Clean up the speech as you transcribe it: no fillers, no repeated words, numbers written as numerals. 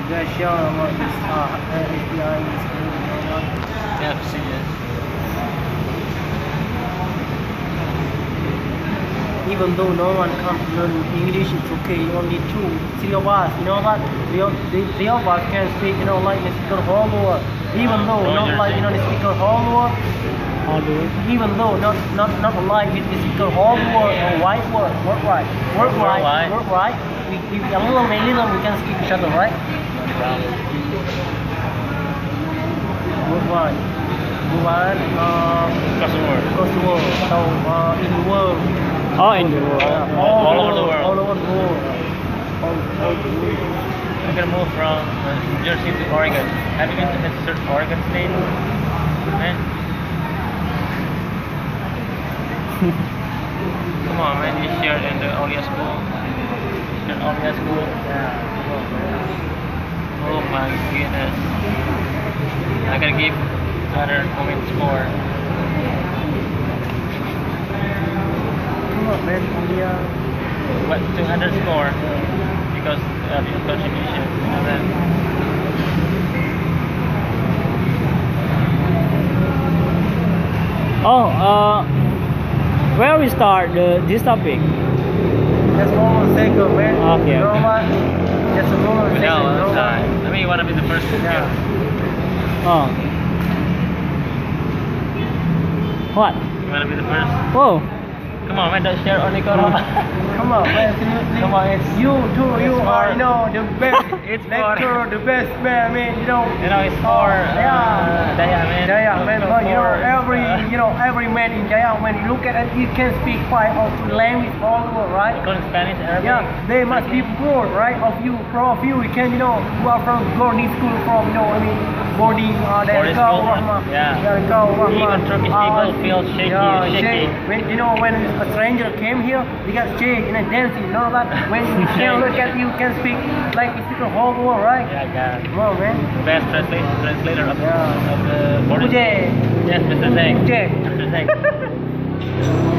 guys share about this HPI English Club, you know what? Yeah, yes. Even though no one comes to learn English, it's okay. Only three of us, you know what? Three of us can speak, you know, like the speaker whole world. Even though not like, you know, the speaker whole world. Even though not like with the speaker whole world or white word, worldwide. We a little we can speak each other, right? Worldwide. Across the world. So in the world. Oh, in the world. All over the world. All over the world. We can move from New Jersey to Oregon. Have you been to the Oregon State? Man. Come on, man. You shared in the Aulia school. Shared Aulia school. Yeah. Oh my goodness. I gotta give another comment score. Come on, man. India. What 200 score because of your contribution. And then where we start this topic? Just one second, man. Okay, You know okay. what? Just a moment. we know that's time. I mean, you wanna be the first to Yeah. Oh. What? You wanna be the first? Whoa. Come on, man. Don't share only Corona. Come on, man. Seriously. Come on, it's You too. You it's are, for- you know, the best It's for- lecturer, the best man. I mean, you know. it's for Daya, man. Jaya, man. So But you know, for, every man in Jaya, when you look at it, he can speak 5 or 2 languages all over, right? Call Spanish, Arabic. Yeah, they must be poor, right? Of you, you can, you know, who are from boarding school, from, you know, I mean, boarding, Boarding school, yeah. Even Turkish people feel shaky. When, you know, when a stranger came here, they got shake and dancing, you know that? When you can look at you, can speak like you speak the whole world, right? Yeah. Come on, man. The best translator of Yeah. the boarding Mujhe. school. Yes, Mr. Zeng. Mujhe. Mr. Zeng.